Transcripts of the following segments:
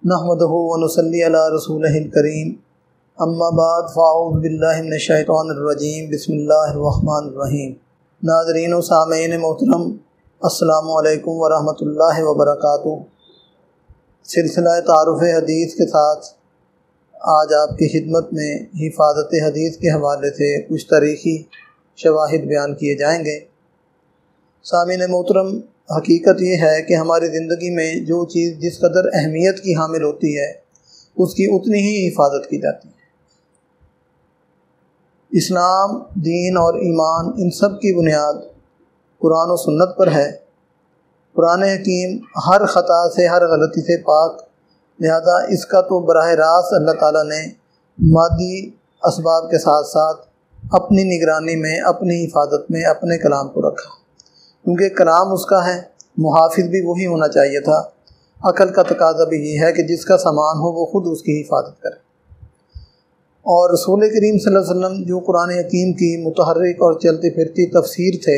نحمدہ و نصلی علی رسولہ الکریم اما بعد فاعوذ باللہ من الشیطان الرجیم بسم اللہ الرحمن الرحیم۔ ناظرین و سامعین محترم، السلام علیکم ورحمۃ اللہ وبرکاتہ۔ سلسلہ تعارف حدیث کے ساتھ آج آپ کی خدمت میں حفاظت حدیث کے حوالے سے کچھ تاریخی شواہد بیان کیے جائیں گے۔ سامعین محترم، حقیقت یہ ہے کہ ہماری زندگی میں جو چیز جس قدر اہمیت کی حامل ہوتی ہے اس کی اتنی ہی حفاظت کی جاتی ہے۔ اسلام، دین اور ایمان، ان سب کی بنیاد قرآن و سنت پر ہے۔ قرآن حکیم ہر خطا سے، ہر غلطی سے پاک، لہذا اس کا تو براہ راست اللہ تعالیٰ نے مادی اسباب کے ساتھ ساتھ اپنی نگرانی میں، اپنی حفاظت میں اپنے کلام کو رکھا، کیونکہ کلام اس کا ہے، محافظ بھی وہی ہونا چاہیے تھا۔ عقل کا تقاضا بھی یہ ہے کہ جس کا سامان ہو وہ خود اس کی حفاظت کرے۔ اور رسول کریم صلی اللہ علیہ وسلم جو قرآن حکیم کی متحرک اور چلتی پھرتی تفسیر تھے،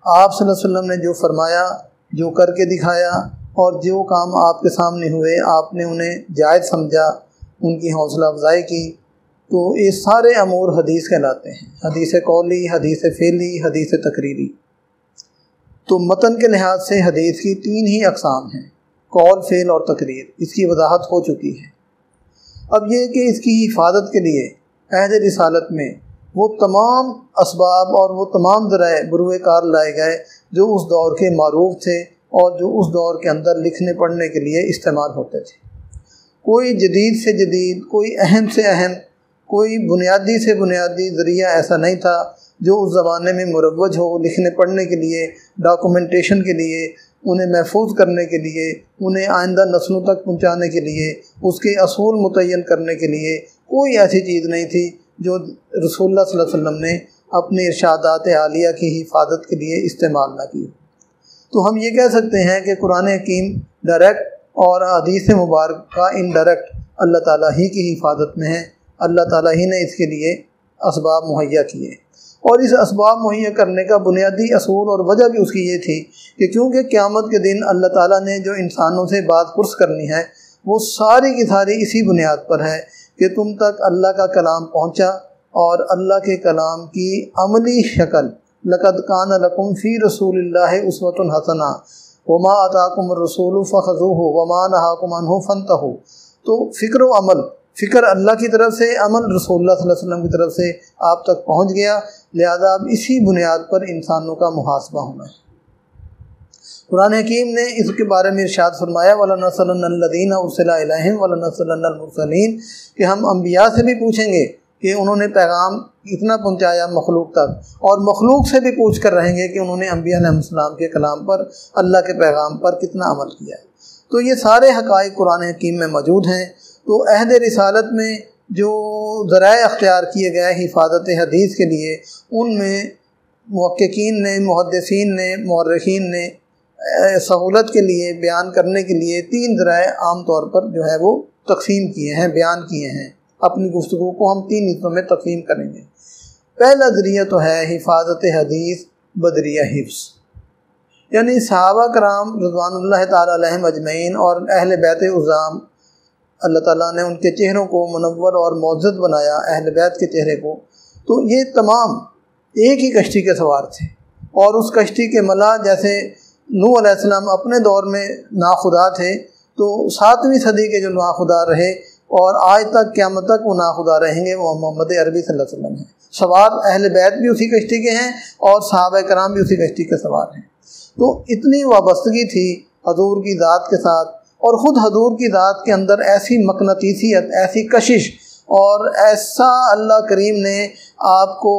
آپ صلی اللہ علیہ وسلم نے جو فرمایا، جو کر کے دکھایا اور جو کام آپ کے سامنے ہوئے آپ نے انہیں جائز سمجھا، ان کی حوصلہ افزائی کی، تو یہ سارے امور حدیث کہلاتے ہیں۔ حدیث قولی، حدیث فعلی، حدیث تقریری۔ تو متن کے لحاظ سے حدیث کی تین ہی اقسام ہیں، قول، فعل اور تقریر۔ اس کی وضاحت ہو چکی ہے۔ اب یہ کہ اس کی حفاظت کے لیے عہد رسالت میں وہ تمام اسباب اور وہ تمام ذرائع بروئے کار لائے گئے جو اس دور کے معروف تھے اور جو اس دور کے اندر لکھنے پڑھنے کے لیے استعمال ہوتے تھے۔ کوئی جدید سے جدید، کوئی اہم سے اہم، کوئی بنیادی سے بنیادی ذریعہ ایسا نہیں تھا جو اس زمانے میں مروج ہو لکھنے پڑھنے کے لیے، ڈاکومنٹیشن کے لیے، انہیں محفوظ کرنے کے لیے، انہیں آئندہ نسلوں تک پہنچانے کے لیے، اس کے اصول متعین کرنے کے لیے کوئی ایسی چیز نہیں تھی جو رسول اللہ صلی اللہ علیہ وسلم نے اپنے ارشادات عالیہ کی حفاظت کے لیے استعمال نہ کی۔ تو ہم یہ کہہ سکتے ہیں کہ قرآن حکیم ڈائریکٹ اور حدیث مبارکہ انڈائریکٹ اللہ تعالیٰ ہی کی حفاظت میں ہے۔ اللہ تعالیٰ ہی نے اس کے لیے اسباب مہیا کیے، اور اس اسباب مہیا کرنے کا بنیادی اصول اور وجہ بھی اس کی یہ تھی کہ کیونکہ قیامت کے دن اللہ تعالیٰ نے جو انسانوں سے بات پرس کرنی ہے وہ ساری کی ساری اسی بنیاد پر ہے کہ تم تک اللہ کا کلام پہنچا اور اللہ کے کلام کی عملی شکل، لقد کان لکم فی رسول اللہ اسوۃ حسنہ وما آتاکم الرسول فخذوہ وما نہاکم عنہ فانتہوا۔ تو فکر و عمل، فکر اللہ کی طرف سے، عمل رسول اللہ صلی اللہ علیہ وسلم کی طرف سے آپ تک پہنچ گیا، لہذا اب اسی بنیاد پر انسانوں کا محاسبہ ہونا ہے۔ قرآن حکیم نے اس کے بارے میں ارشاد فرمایا وَلَنَسْأَلَنَّ الَّذِينَ أُرْسِلَ إِلَيْهِمْ وَلَنَسْأَلَنَّ الْمُرْسَلِينَ، کہ ہم انبیاء سے بھی پوچھیں گے کہ انہوں نے پیغام اتنا پہنچایا مخلوق تک، اور مخلوق سے بھی پوچھ کر رہیں گے کہ انہوں نے انبیاء علیہ السلام کے کلام پر، اللہ کے پیغام پر کتنا عمل کیا ہے۔ تو یہ سارے حقائق قرآن حکیم میں موجود ہیں۔ تو عہد رسالت میں جو ذرائع اختیار کیے گئے حفاظت حدیث کے لیے، ان میں محققین نے، محدثین نے، مورخین نے سہولت کے لیے، بیان کرنے کے لیے تین ذرائع عام طور پر جو ہے وہ تقسیم کیے ہیں، بیان کیے ہیں۔ اپنی گفتگو کو ہم تین حصوں میں تقسیم کریں گے۔ پہلا ذریعہ تو ہے حفاظت حدیث بدریہ حفظ، یعنی صحابہ کرام رضوان اللہ تعالیٰ علیہم اجمعین اور اہل بیت عظام، اللہ تعالیٰ نے ان کے چہروں کو منور اور معزز بنایا، اہل بیت کے چہرے کو۔ تو یہ تمام ایک ہی کشتی کے سوار تھے، اور اس کشتی کے ملا جیسے نوح علیہ السلام اپنے دور میں ناخدا تھے، تو 7ویں صدی کے جو ناخدا رہے اور آج تک قیامت تک وہ ناخدا رہیں گے، وہ محمد عربی صلی اللہ علیہ وسلم ہیں۔ سوار اہل بیت بھی اسی کشتی کے ہیں اور صحابہ کرام بھی اسی کشتی کے سوار ہیں۔ تو اتنی وابستگی تھی حضور کی ذات کے ساتھ، اور خود حضور کی ذات کے اندر ایسی مقناطیسیت، ایسی کشش، اور ایسا اللہ کریم نے آپ کو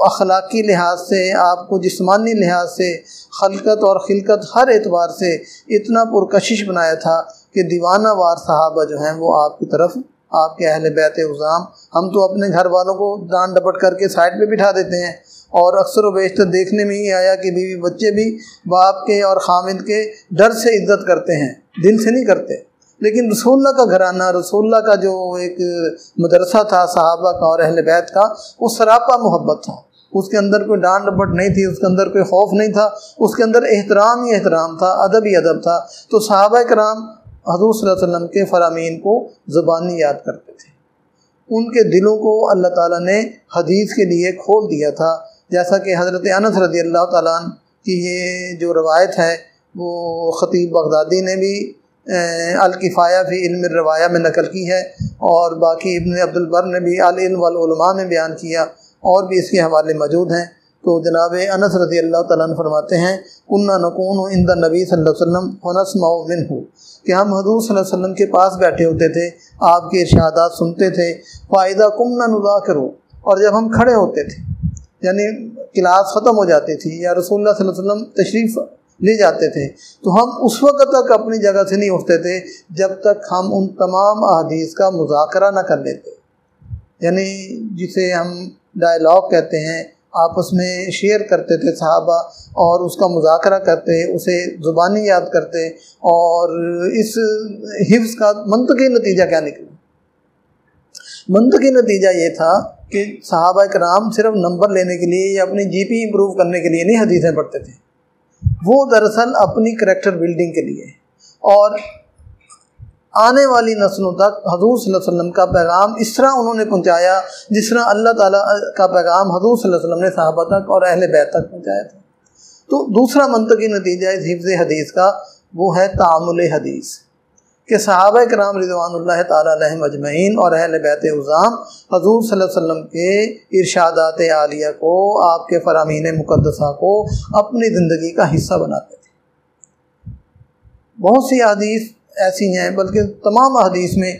اخلاقی لحاظ سے، آپ کو جسمانی لحاظ سے، خلقت اور خلقت ہر اعتبار سے اتنا پرکشش بنایا تھا کہ دیوانہ وار صحابہ جو ہیں وہ آپ کی طرف، آپ کے اہل بیت عظام، ہم تو اپنے گھر والوں کو ڈانٹ ڈپٹ کر کے سائڈ پہ بٹھا دیتے ہیں، اور اکثر و بیشتر دیکھنے میں یہ آیا کہ بیوی بچے بھی باپ کے اور خامد کے ڈر سے عزت کرتے ہیں، دل سے نہیں کرتے۔ لیکن رسول اللہ کا گھرانہ، رسول اللہ کا جو ایک مدرسہ تھا صحابہ کا اور اہل بیت کا، وہ سراپا محبت تھا۔ اس کے اندر کوئی ڈانٹ ڈپٹ نہیں تھی، اس کے اندر کوئی خوف نہیں تھا، اس کے اندر احترام ہی احترام تھا، ادب ہی ادب تھا۔ تو صحابہ کرام حضور صلی اللہ علیہ وسلم کے فرامین کو زبانی یاد کرتے تھے۔ ان کے دلوں کو اللہ تعالیٰ نے حدیث کے لیے کھول دیا تھا، جیسا کہ حضرت انس رضی اللہ تعالیٰ عنہ کی یہ جو روایت ہے وہ خطیب بغدادی نے بھی الکفایہ فی علم الروایہ میں نقل کی ہے، اور باقی ابن عبد البر نے بھی العلم والعلماء میں بیان کیا، اور بھی اس کے حوالے موجود ہیں۔ تو جناب انس رضی اللہ تعالیٰ عنہ فرماتے ہیں کنا نکون عند النبی صلی اللہ علیہ وسلم ونسمع منہ، کہ ہم حضور صلی اللہ علیہ وسلم کے پاس بیٹھے ہوتے تھے، آپ کے ارشادات سنتے تھے۔ فائدہ قمنا نذاکر، اور جب ہم کھڑے ہوتے تھے، یعنی کلاس ختم ہو جاتی تھی یا رسول اللہ صلی اللہ علیہ وسلم تشریف لے جاتے تھے، تو ہم اس وقت تک اپنی جگہ سے نہیں اٹھتے تھے جب تک ہم ان تمام احادیث کا مذاکرہ نہ کر لیتے، یعنی جسے ہم ڈائلاگ کہتے ہیں، آپس میں شیئر کرتے تھے صحابہ، اور اس کا مذاکرہ کرتے، اسے زبانی یاد کرتے، اور اس حفظ کا منطقی نتیجہ کیا نکلا؟ منطقی نتیجہ یہ تھا کہ صحابہ کرام صرف نمبر لینے کے لیے یا اپنی جی پی امپروو کرنے کے لیے نہیں حدیثیں پڑھتے تھے، وہ دراصل اپنی کریکٹر بلڈنگ کے لیے، اور آنے والی نسلوں تک حضور صلی اللہ علیہ وسلم کا پیغام اس طرح انہوں نے پہنچایا جس طرح اللہ تعالیٰ کا پیغام حضور صلی اللہ علیہ وسلم نے صحابہ تک اور اہل بیت تک پہنچایا تھا۔ تو دوسرا منطقی نتیجہ اس حفظ حدیث کا وہ ہے تعامل حدیث، کہ صحابہ کرام رضوان اللہ تعالیٰ علیہم اجمعین اور اہل بیت عظام حضور صلی اللہ علیہ وسلم کے ارشادات عالیہ کو، آپ کے فرامین مقدسہ کو اپنی زندگی کا حصہ بناتے تھے۔ بہت سی احادیث ایسی ہیں، بلکہ تمام احادیث میں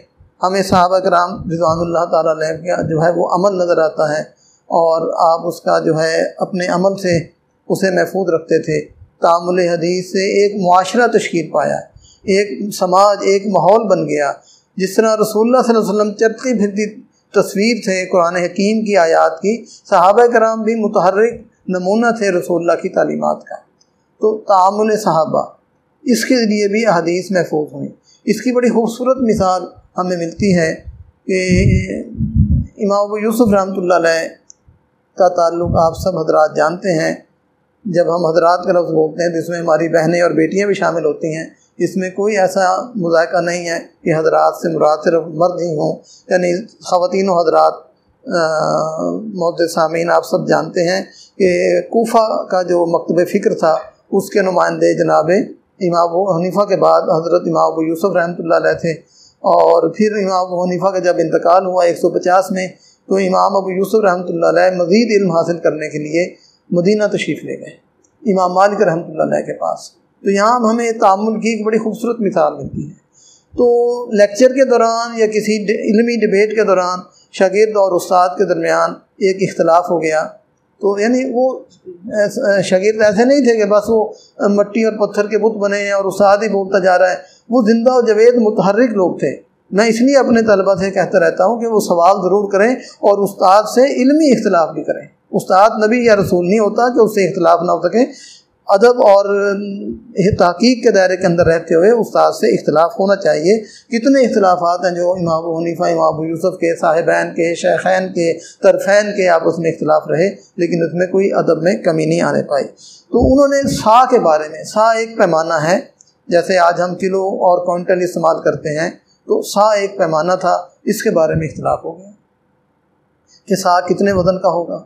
ہمیں صحابہ کرام رضوان اللہ تعالیٰ علیہ کا جو ہے وہ عمل نظر آتا ہے، اور آپ اس کا جو ہے اپنے عمل سے اسے محفوظ رکھتے تھے۔ تعامل حدیث سے ایک معاشرہ تشکیل پایا، ایک سماج، ایک ماحول بن گیا۔ جس طرح رسول اللہ صلی اللہ علیہ وسلم چلتی پھرتی تصویر تھے قرآن حکیم کی آیات کی، صحابہ کرام بھی متحرک نمونہ تھے رسول اللہ کی تعلیمات کا۔ تو تعامل صحابہ، اس کے ذریعے بھی احادیث محفوظ ہوئیں۔ اس کی بڑی خوبصورت مثال ہمیں ملتی ہے کہ امام ابو یوسف رحمۃ اللہ علیہ کا تعلق آپ سب حضرات جانتے ہیں۔ جب ہم حضرات کا لفظ بولتے ہیں تو اس میں ہماری بہنیں اور بیٹیاں بھی شامل ہوتی ہیں، اس میں کوئی ایسا مذائقہ نہیں ہے کہ حضرات سے مراد صرف مرد ہی ہوں، یعنی خواتین و حضرات۔ معزز سامعین، آپ سب جانتے ہیں کہ کوفہ کا جو مکتب فکر تھا اس کے نمائندے جناب امام ابو حنیفہ کے بعد حضرت امام ابو یوسف رحمۃ اللہ علیہ تھے، اور پھر امام ابو حنیفہ کا جب انتقال ہوا 150 میں، تو امام ابو یوسف رحمۃ اللہ علیہ مزید علم حاصل کرنے کے لیے مدینہ تشریف لے گئے امام مالک رحمۃ اللہ علیہ کے پاس۔ تو یہاں ہمیں تعامل کی ایک بڑی خوبصورت مثال ملتی ہے۔ تو لیکچر کے دوران یا کسی علمی ڈبیٹ کے دوران شاگرد اور استاد کے درمیان ایک اختلاف ہو گیا، تو یعنی وہ شاگرد ایسے نہیں تھے کہ بس وہ مٹی اور پتھر کے بت بنے ہیں اور استاد ہی بولتا جا رہا ہے، وہ زندہ و جاوید متحرک لوگ تھے۔ میں اس لیے اپنے طلبہ سے کہتا رہتا ہوں کہ وہ سوال ضرور کریں اور استاد سے علمی اختلاف بھی کریں۔ استاد نبی یا رسول نہیں ہوتا کہ اس سے اختلاف نہ ہو سکے۔ ادب اور تحقیق کے دائرے کے اندر رہتے ہوئے استاد سے اختلاف ہونا چاہیے۔ کتنے اختلافات ہیں جو امام ابو حنیفہ، امام ابو یوسف کے، صاحبین کے، شیخین کے، طرفین کے آپس میں اختلاف رہے، لیکن اس میں کوئی ادب میں کمی نہیں آنے پائی۔ تو انہوں نے سا کے بارے میں، سا ایک پیمانہ ہے، جیسے آج ہم کلو اور کوئنٹل استعمال کرتے ہیں، تو سا ایک پیمانہ تھا، اس کے بارے میں اختلاف ہو گیا کہ سا کتنے وزن کا ہوگا۔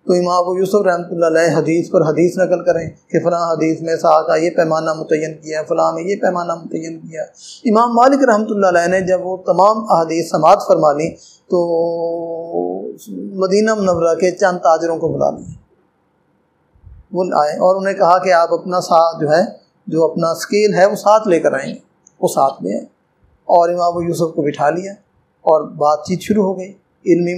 تو امام ابو یوسف رحمۃ اللہ علیہ حدیث پر حدیث نقل کریں کہ فلاں حدیث میں سا کا یہ پیمانہ متعین کیا ہے، فلاں میں یہ پیمانہ متعین کیا ہے۔ امام مالک رحمۃ اللہ علیہ نے جب وہ تمام احادیث سماعت فرما لی تو مدینہ منورہ کے چند تاجروں کو بلا لیا، وہ آئے اور انہیں کہا کہ آپ اپنا سا جو اپنا اسکیل ہے وہ ساتھ لے کر آئیں گے۔ وہ ساتھ لے آئے اور امام ابو یوسف کو بٹھا لیا اور بات چیت شروع ہو گئی، علمی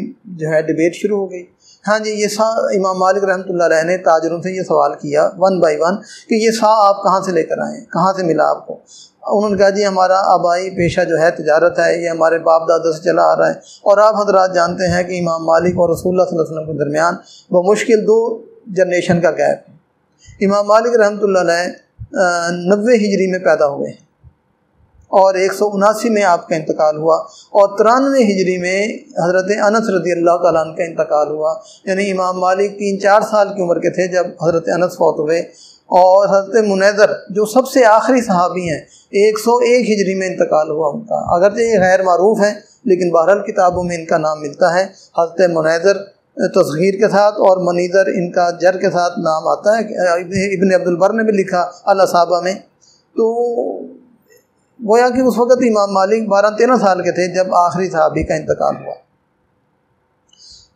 ڈبیٹ شروع ہو گئی۔ ہاں جی، یہ سا امام مالک رحمۃ اللہ علیہ نے تاجروں سے یہ سوال کیا 1 بائی 1 کہ یہ سا آپ کہاں سے لے کر آئے، کہاں سے ملا آپ کو؟ انہوں نے کہا جی ہمارا آبائی پیشہ جو ہے تجارت ہے، یہ ہمارے باپ دادا سے چلا آ رہا ہے، اور آپ حضرات جانتے ہیں کہ امام مالک اور رسول اللہ صلی اللہ علیہ وسلم کے درمیان بمشکل 2 جنریشن کا گیپ ہے۔ امام مالک رحمۃ اللہ علیہ 90 ہجری میں پیدا ہوئے ہیں اور 179 میں آپ کا انتقال ہوا، اور 93 ہجری میں حضرت انس رضی اللہ تعالیٰ عنہ کا انتقال ہوا۔ یعنی امام مالک 3-4 سال کی عمر کے تھے جب حضرت انس فوت ہوئے، اور حضرت منیذر جو سب سے آخری صحابی ہیں 101 ہجری میں انتقال ہوا ان کا، اگرچہ یہ غیر معروف ہیں لیکن بہرحال کتابوں میں ان کا نام ملتا ہے۔ حضرت منیذر تصغیر کے ساتھ اور منیذر ان کا جر کے ساتھ نام آتا ہے، ابن عبد البر نے بھی لکھا الاصابہ میں۔ تو گویا کہ اس وقت امام مالک 12-13 سال کے تھے جب آخری صحابی کا انتقال ہوا۔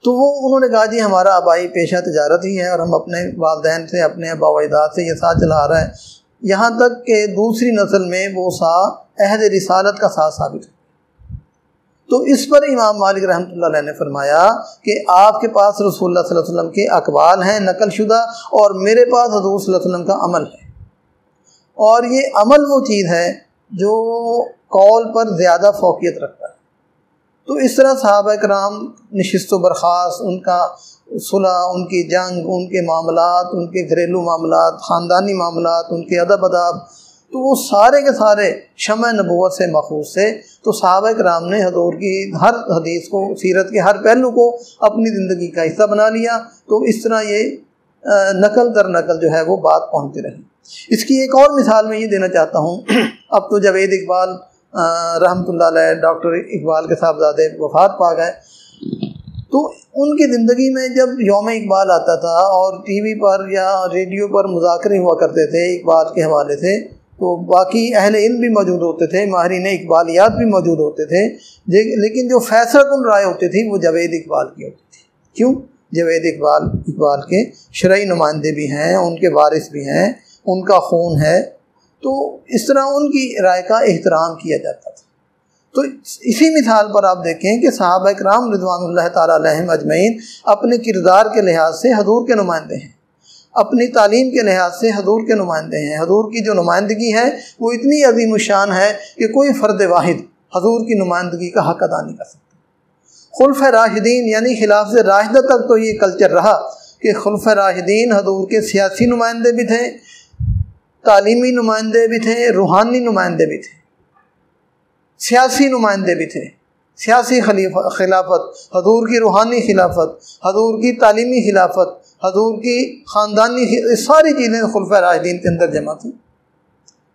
تو انہوں نے کہا جی ہمارا آبائی پیشہ تجارت ہی ہے اور ہم اپنے والدین سے اپنے آبا و اجداد سے یہ ساتھ چلا آ رہا ہے، یہاں تک کہ دوسری نسل میں وہ سا عہد رسالت کا ساتھ ثابت ہے۔ تو اس پر امام مالک رحمۃ اللہ علیہ نے فرمایا کہ آپ کے پاس رسول اللہ صلی اللہ علیہ وسلم کے اقوال ہیں نقل شدہ، اور میرے پاس حضور صلی اللہ علیہ وسلم کا عمل ہے، اور یہ عمل وہ چیز ہے جو قول پر زیادہ فوقیت رکھتا ہے۔ تو اس طرح صحابہ کرام نشست و برخاست، ان کا صلح، ان کی جنگ، ان کے معاملات، ان کے گھریلو معاملات، خاندانی معاملات، ان کے ادب آداب، تو وہ سارے کے سارے شمع نبوت سے ماخوذ تھے۔ تو صحابہ کرام نے حضور کی ہر حدیث کو، سیرت کے ہر پہلو کو اپنی زندگی کا حصہ بنا لیا۔ تو اس طرح یہ نقل در نقل جو ہے وہ بات پہنچتی رہی۔ اس کی ایک اور مثال میں یہ دینا چاہتا ہوں، اب تو جاوید اقبال رحمۃ اللہ علیہ، ڈاکٹر اقبال کے صاحبزادے وفات پا گئے، تو ان کی زندگی میں جب یوم اقبال آتا تھا اور ٹی وی پر یا ریڈیو پر مذاکرے ہوا کرتے تھے اقبال کے حوالے سے، تو باقی اہل علم بھی موجود ہوتے تھے، ماہرین اقبالیات بھی موجود ہوتے تھے، لیکن جو فیصلہ کن رائے ہوتی تھی وہ جاوید اقبال کی ہوتی تھی۔ کیوں؟ جاوید اقبال کے شرعی نمائندے بھی ہیں، ان کے وارث بھی ہیں، ان کا خون ہے، تو اس طرح ان کی رائے کا احترام کیا جاتا تھا۔ تو اسی مثال پر آپ دیکھیں کہ صحابہ کرام رضوان اللہ تعالیٰ علیہم اجمعین اپنے کردار کے لحاظ سے حضور کے نمائندے ہیں، اپنی تعلیم کے لحاظ سے حضور کے نمائندے ہیں۔ حضور کی جو نمائندگی ہے وہ اتنی عظیم الشان ہے کہ کوئی فرد واحد حضور کی نمائندگی کا حق ادا نہیں کر سکتا۔ خلفۂ راشدین یعنی خلافت راشدہ تک تو یہ کلچر رہا کہ خلفۂ راشدین حضور کے سیاسی نمائندے بھی تھے، تعلیمی نمائندے بھی تھے، روحانی نمائندے بھی تھے، سیاسی نمائندے بھی تھے۔ سیاسی خلافت، حضور کی روحانی خلافت، حضور کی تعلیمی خلافت، حضور کی خاندانی، ساری چیزیں خلفۂ راشدین کے اندر جمع تھیں۔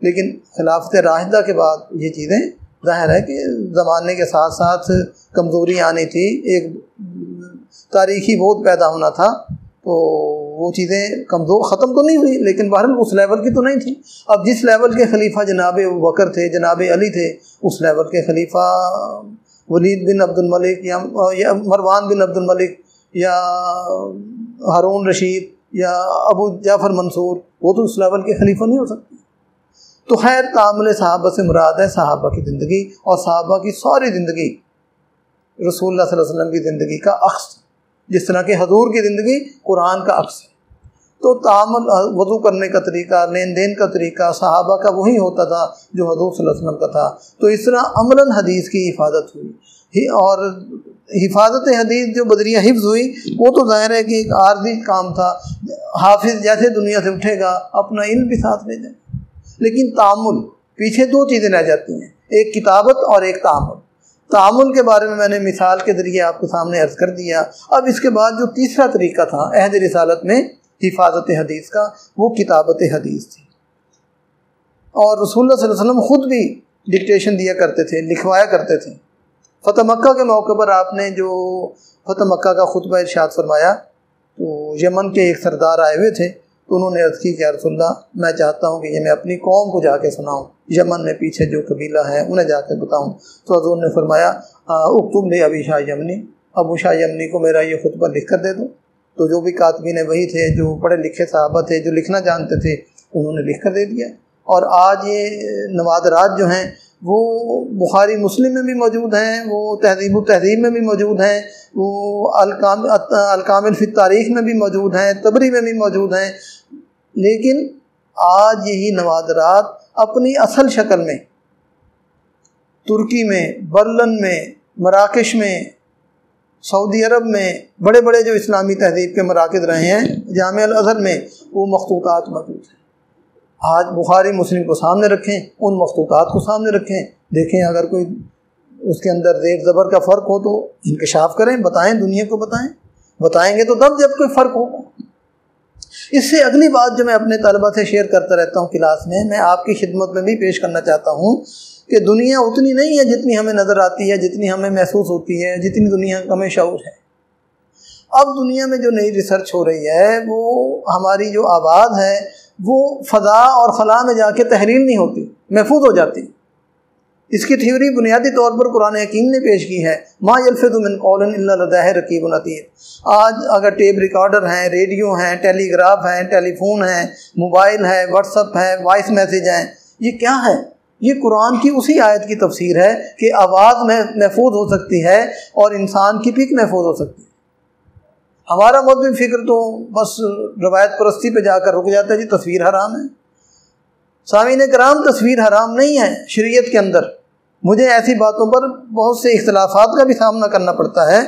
لیکن خلافت راشدہ کے بعد یہ چیزیں ظاہر ہے کہ زمانے کے ساتھ ساتھ کمزوری آنی تھی، ایک تاریخی بودھ پیدا ہونا تھا، تو وہ چیزیں ختم تو نہیں ہوئی لیکن بہرحال اس لیول کی تو نہیں تھی۔ اب جس لیول کے خلیفہ جناب ابوبکر تھے، جناب علی تھے، اس لیول کے خلیفہ ولید بن عبد الملک یا مروان بن عبد الملک یا ہارون رشید یا ابو جعفر منصور، وہ تو اس لیول کے خلیفہ نہیں ہو سکتے۔ تو خیر، تعامل صحابہ سے مراد ہے صحابہ کی زندگی، اور صحابہ کی ساری زندگی رسول اللہ صلی اللہ علیہ وسلم کی زندگی کا عکس، جس طرح کہ حضور کی زندگی قرآن کا عکس ہے۔ تو تعامل، وضو کرنے کا طریقہ، لین دین کا طریقہ صحابہ کا وہی ہوتا تھا جو حضور صلی اللہ علیہ وسلم کا تھا۔ تو اس طرح عملاً حدیث کی حفاظت ہوئی، اور حفاظت حدیث جو بدریہ حفظ ہوئی وہ تو ظاہر ہے کہ ایک عارضی کام تھا۔ حافظ جیسے دنیا سے اٹھے گا اپنا علم بھی ساتھ لے جائے، لیکن تعامل، پیچھے دو چیزیں رہ جاتی ہیں، ایک کتابت اور ایک تعامل۔ تعامل کے بارے میں نے مثال کے ذریعے آپ کے سامنے عرض کر دیا۔ اب اس کے بعد جو تیسرا طریقہ تھا عہد رسالت میں حفاظت حدیث کا، وہ کتابت حدیث تھی۔ اور رسول اللہ صلی اللہ علیہ وسلم خود بھی ڈکٹیشن دیا کرتے تھے، لکھوایا کرتے تھے۔ فتح مکہ کے موقع پر آپ نے جو فتح مکہ کا خطبہ ارشاد فرمایا، تو یمن کے ایک سردار آئے ہوئے تھے، تو انہوں نے عرض کی کہ یا رسول اللہ، میں چاہتا ہوں کہ یہ میں اپنی قوم کو جا کے سناؤں، یمن میں پیچھے جو قبیلہ ہے انہیں جا کے بتاؤں۔ تو حضور نے فرمایا اکتب لے ابی شاہ یمنی، ابو شاہ یمنی کو میرا یہ خطبہ لکھ کر دے دو۔ تو جو بھی کاتبین وہی تھے، جو پڑھے لکھے صحابہ تھے، جو لکھنا جانتے تھے، انہوں نے لکھ کر دے دیا۔ اور آج یہ نوادرات جو ہیں وہ بخاری مسلم میں بھی موجود ہیں، وہ تہذیب و تہذیب میں بھی موجود ہیں، وہ الکامل فی التاریخ میں بھی موجود ہیں، طبری میں بھی موجود ہیں۔ لیکن آج یہی نوادرات اپنی اصل شکل میں ترکی میں، برلن میں، مراکش میں، سعودی عرب میں، بڑے بڑے جو اسلامی تہذیب کے مراکز رہے ہیں، جامعہ الازہر میں، وہ مخطوطات موجود ہیں۔ آج بخاری مسلم کو سامنے رکھیں، ان مخطوطات کو سامنے رکھیں، دیکھیں اگر کوئی اس کے اندر زیر زبر کا فرق ہو تو انکشاف کریں، بتائیں، دنیا کو بتائیں گے تو تب جب کوئی فرق ہوگا۔ اس سے اگلی بات جو میں اپنے طلبہ سے شیئر کرتا رہتا ہوں کلاس میں آپ کی خدمت میں بھی پیش کرنا چاہتا ہوں کہ دنیا اتنی نہیں ہے جتنی ہمیں نظر آتی ہے، جتنی ہمیں محسوس ہوتی ہے، جتنی دنیا کا ہمیں شعور ہے۔ اب دنیا میں جو نئی ریسرچ ہو رہی ہے وہ ہماری جو آواز ہے وہ فضا اور خلا میں جا کے تحریر نہیں ہوتی، محفوظ ہو جاتی۔ اس کی تھیوری بنیادی طور پر قرآن حکیم نے پیش کی ہے، ما یلفظ من قول الا لدیہ رقیب عتید۔ آج اگر ٹیپ ریکارڈر ہیں، ریڈیو ہیں، ٹیلی گراف ہیں، ٹیلی فون ہیں، موبائل ہے، واٹس اپ ہے، وائس میسیج ہیں، یہ کیا ہے؟ یہ قرآن کی اسی آیت کی تفسیر ہے کہ آواز میں محفوظ ہو سکتی ہے اور انسان کی پک محفوظ ہو سکتی ہے۔ ہمارا مذہبی فکر تو بس روایت پرستی پہ جا کر رک جاتا ہے، جی تصویر حرام ہے۔ سامعین کرام، تصویر حرام نہیں ہے شریعت کے اندر۔ مجھے ایسی باتوں پر بہت سے اختلافات کا بھی سامنا کرنا پڑتا ہے،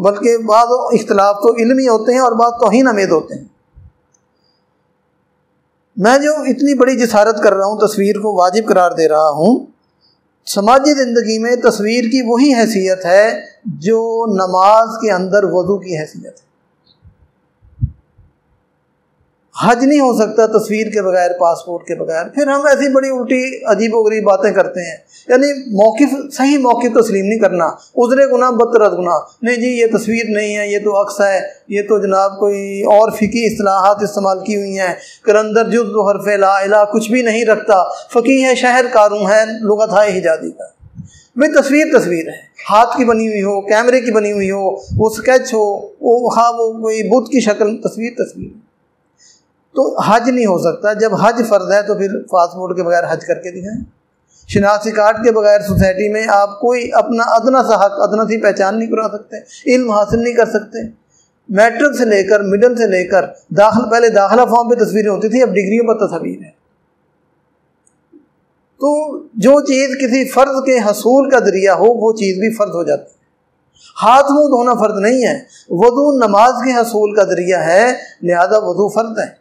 بلکہ بعض اختلاف تو علمی ہوتے ہیں اور بعض توہین آمیز ہوتے ہیں۔ میں جو اتنی بڑی جسارت کر رہا ہوں، تصویر کو واجب قرار دے رہا ہوں، سماجی زندگی میں تصویر کی وہی حیثیت ہے جو نماز کے اندر وضو کی حیثیت ہے۔ حج نہیں ہو سکتا تصویر کے بغیر، پاسپورٹ کے بغیر۔ پھر ہم ایسی بڑی الٹی عجیب و غریب باتیں کرتے ہیں، یعنی صحیح موقف تسلیم نہیں کرنا، عذر گناہ بدتر از گناہ، نہیں جی یہ تصویر نہیں ہے، یہ تو عکس ہے، یہ تو جناب کوئی اور فقہی اصطلاحات استعمال کی ہوئی ہیں، قلندر جز و حرف لا الہ کچھ بھی نہیں رکھتا، فقیہ ہے، شہر کاروں ہے، لغت ہے حجازی کا۔ میں تصویر ہے، ہاتھ کی بنی ہوئی ہو، کیمرے کی بنی ہوئی ہو، وہ اسکیچ ہو، وہ کوئی بت کی شکل، تصویر۔ تو حج نہیں ہو سکتا۔ جب حج فرض ہے تو پھر پاسپورٹ کے بغیر حج کر کے دکھائیں۔ شناختی کارڈ کے بغیر سوسائٹی میں آپ کوئی اپنا ادنا سا حق، ادنا سی پہچان نہیں کرا سکتے، علم حاصل نہیں کر سکتے۔ میٹرک سے لے کر مڈل سے لے کر پہلے داخلہ فارم پہ تصویریں ہوتی تھیں، اب ڈگریوں پر تصاویر ہیں۔ تو جو چیز کسی فرض کے حصول کا ذریعہ ہو وہ چیز بھی فرض ہو جاتی ہے۔ ہاتھ منہ دھونا فرض نہیں ہے، وضو نماز کے حصول کا ذریعہ ہے، لہذا وضو فرض ہے۔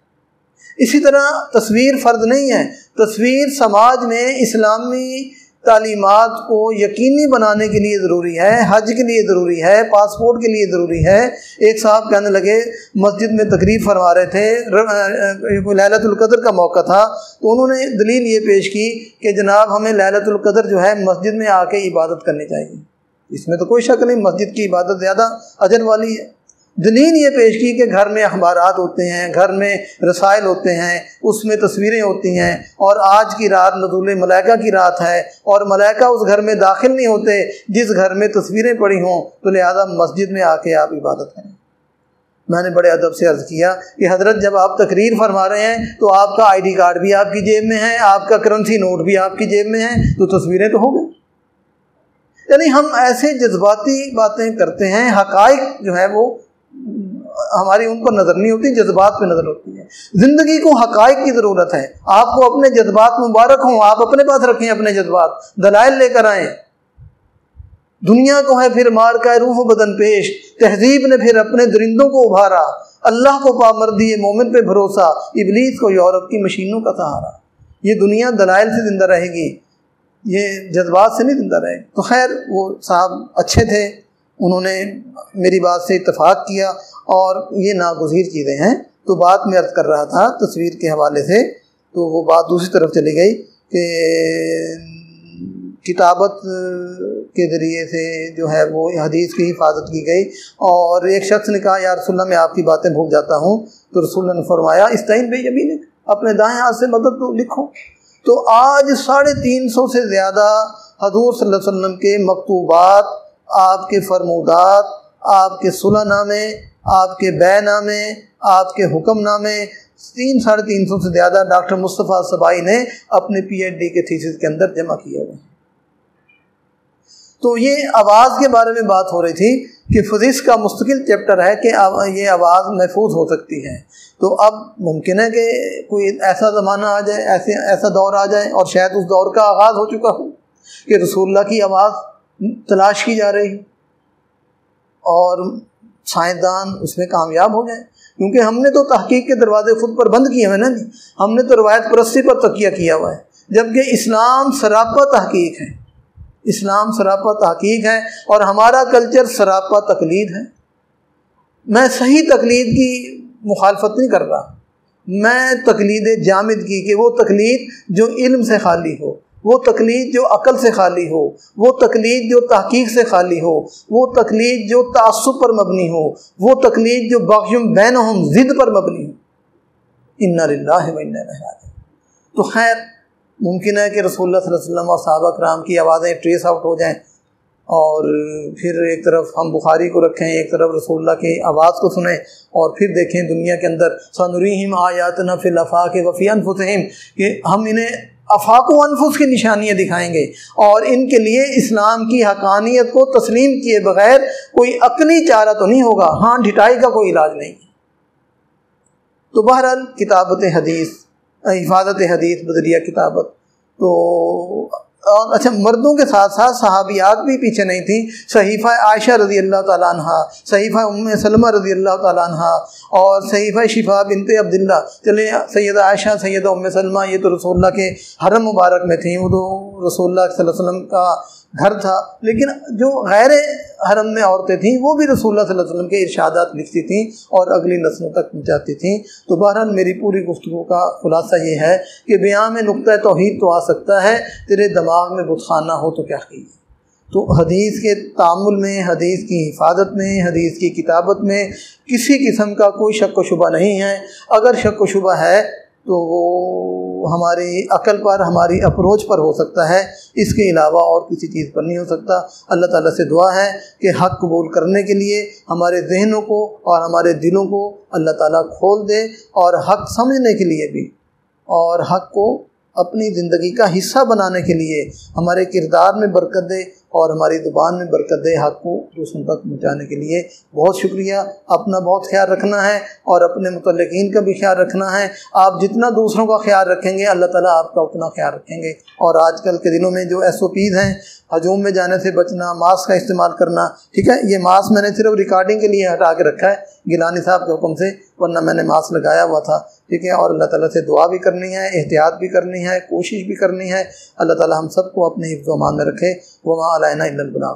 اسی طرح تصویر فرض نہیں ہے، تصویر سماج میں اسلامی تعلیمات کو یقینی بنانے کے لیے ضروری ہے، حج کے لیے ضروری ہے، پاسپورٹ کے لیے ضروری ہے۔ ایک صاحب کہنے لگے، مسجد میں تقریر فرما رہے تھے، لیلۃ القدر کا موقع تھا، تو انہوں نے دلیل یہ پیش کی کہ جناب ہمیں لیلۃ القدر جو ہے مسجد میں آ کے عبادت کرنی چاہیے۔ اس میں تو کوئی شک نہیں، مسجد کی عبادت زیادہ اجر والی ہے۔ دلیل یہ پیش کی کہ گھر میں اخبارات ہوتے ہیں، گھر میں رسائل ہوتے ہیں، اس میں تصویریں ہوتی ہیں، اور آج کی رات نزول ملائکہ کی رات ہے، اور ملائکہ اس گھر میں داخل نہیں ہوتے جس گھر میں تصویریں پڑی ہوں، تو لہذا مسجد میں آ کے آپ عبادت کریں۔ میں نے بڑے ادب سے عرض کیا کہ حضرت جب آپ تقریر فرما رہے ہیں تو آپ کا آئی ڈی کارڈ بھی آپ کی جیب میں ہے، آپ کا کرنسی نوٹ بھی آپ کی جیب میں ہے، تو تصویریں تو ہو گئی۔ یعنی ہم ایسے جذباتی باتیں کرتے ہیں، حقائق جو ہے وہ ہماری ان پر نظر نہیں ہوتی، جذبات پہ نظر ہوتی ہے۔ زندگی کو حقائق کی ضرورت ہے۔ آپ کو اپنے جذبات مبارک ہوں، آپ اپنے پاس رکھیں اپنے جذبات، دلائل لے کر آئیں۔ دنیا کو ہے پھر مار کا روح و بدن پیش، تہذیب نے پھر اپنے درندوں کو ابھارا، اللہ کو پامردی مومن پہ بھروسہ، ابلیس کو یورپ کی مشینوں کا سہارا۔ یہ دنیا دلائل سے زندہ رہے گی، یہ جذبات سے نہیں زندہ رہے گی۔ تو خیر وہ صاحب اچھے تھے، انہوں نے میری بات سے اتفاق کیا، اور یہ ناگزیر چیزیں ہیں۔ تو بات میں عرض کر رہا تھا تصویر کے حوالے سے، تو وہ بات دوسری طرف چلی گئی کہ کتابت کے ذریعے سے جو ہے وہ حدیث کی حفاظت کی گئی، اور ایک شخص نے کہا یا رسول اللہ میں آپ کی باتیں بھول جاتا ہوں، تو رسول اللہ نے فرمایا استعین بیمینک، اپنے دائیں ہاتھ سے مدد تو لکھو۔ تو آج 350 سے زیادہ حضور صلی اللہ علیہ وسلم کے مکتوبات، آپ کے فرمودات، آپ کے صلح نامے، آپ کے بیع نامے، آپ کے حکم نامے، 350 سے زیادہ ڈاکٹر مصطفیٰ صبائی نے اپنے پی ایچ ڈی کے تھیسس کے اندر جمع کیے ہوئے ہیں۔ تو یہ آواز کے بارے میں بات ہو رہی تھی کہ فزکس کا مستقل چیپٹر ہے کہ یہ آواز محفوظ ہو سکتی ہے۔ تو اب ممکن ہے کہ کوئی ایسا زمانہ آ جائے، ایسا دور آ جائے، اور شاید اس دور کا آغاز ہو چکا ہو کہ رسول اللہ کی آواز تلاش کی جا رہی، اور سائنسدان اس میں کامیاب ہو جائیں، کیونکہ ہم نے تو تحقیق کے دروازے خود پر بند کیے ہوئے نا، ہم نے تو روایت پرستی پر تکیہ کیا ہوا ہے، جبکہ اسلام سراپا تحقیق ہے، اسلام سراپا تحقیق ہے، اور ہمارا کلچر سراپا تقلید ہے۔ میں صحیح تقلید کی مخالفت نہیں کر رہا، میں تقلید جامد کی کہ وہ تقلید جو علم سے خالی ہو، وہ تقلید جو عقل سے خالی ہو، وہ تقلید جو تحقیق سے خالی ہو، وہ تقلید جو تعصب پر مبنی ہو، وہ تقلید جو بغی بینہم ضد پر مبنی ہو۔ انا للہ و انا الیہ راجعون۔ تو خیر ممکن ہے کہ رسول اللہ صلی اللہ علیہ وسلم اور صحابہ کرام کی آوازیں ٹریس آؤٹ ہو جائیں، اور پھر ایک طرف ہم بخاری کو رکھیں، ایک طرف رسول اللہ کی آواز کو سنیں، اور پھر دیکھیں دنیا کے اندر سنریہم آیاتنا فی الآفاق وفی انفسہم، کہ ہم انہیں آفاق و انفس کی نشانیاں دکھائیں گے، اور ان کے لیے اسلام کی حقانیت کو تسلیم کیے بغیر کوئی عقلی چارہ تو نہیں ہوگا، ہاں ڈھٹائی کا کوئی علاج نہیں۔ تو بہرحال کتابت حدیث، حفاظت حدیث بذریعہ کتابت، تو اچھا مردوں کے ساتھ ساتھ صحابیات بھی پیچھے نہیں تھیں۔ صحیفہ عائشہ رضی اللہ تعالیٰ عنہ، صحیفہ ام سلمہ رضی اللہ تعالیٰ عنہ، اور صحیفہ شفا بنت عبداللہ، چلیں سیدہ عائشہ سیدہ ام سلمہ یہ تو رسول اللہ کے حرم مبارک میں تھیں، وہ تو رسول اللہ صلی اللہ علیہ وسلم کا گھر تھا، لیکن جو غیر حرم میں عورتیں تھیں وہ بھی رسول اللہ صلی اللہ علیہ وسلم کے ارشادات لکھتی تھیں اور اگلی نسلوں تک پہنچاتی تھیں۔ تو بہرحال میری پوری گفتگو کا خلاصہ یہ ہے کہ بیان میں نقطہ توحید تو آ سکتا ہے، تیرے دماغ میں بت خانہ ہو تو کیا کیجیے۔ تو حدیث کے تعامل میں، حدیث کی حفاظت میں، حدیث کی کتابت میں کسی قسم کا کوئی شک و شبہ نہیں ہے۔ اگر شک و شبہ ہے تو وہ ہماری عقل پر، ہماری اپروچ پر ہو سکتا ہے، اس کے علاوہ اور کسی چیز پر نہیں ہو سکتا۔ اللہ تعالیٰ سے دعا ہے کہ حق قبول کرنے کے لیے ہمارے ذہنوں کو اور ہمارے دلوں کو اللہ تعالیٰ کھول دے، اور حق سمجھنے کے لیے بھی، اور حق کو اپنی زندگی کا حصہ بنانے کے لیے ہمارے کردار میں برکت دے اور ہماری زبان میں برکت دے، حق کو دوسروں تک پہنچانے کے لیے۔ بہت شکریہ۔ اپنا بہت خیال رکھنا ہے اور اپنے متعلقین کا بھی خیال رکھنا ہے۔ آپ جتنا دوسروں کا خیال رکھیں گے اللہ تعالیٰ آپ کا اتنا خیال رکھیں گے۔ اور آج کل کے دنوں میں جو SOPs ہیں، ہجوم میں جانے سے بچنا، ماسک کا استعمال کرنا، ٹھیک ہے، یہ ماسک میں نے صرف ریکارڈنگ کے لیے ہٹا کے رکھا ہے گیلانی صاحب کے حکم سے، ورنہ میں نے ماسک لگایا ہوا تھا، ٹھیک ہے۔ اور اللہ تعالیٰ سے دعا بھی کرنی ہے، احتیاط بھی کرنی ہے، کوشش بھی کرنی ہے۔ اللہ تعالیٰ ہم سب کو اپنے حفظ و امان میں رکھے۔ وما علینا الا البلاغ۔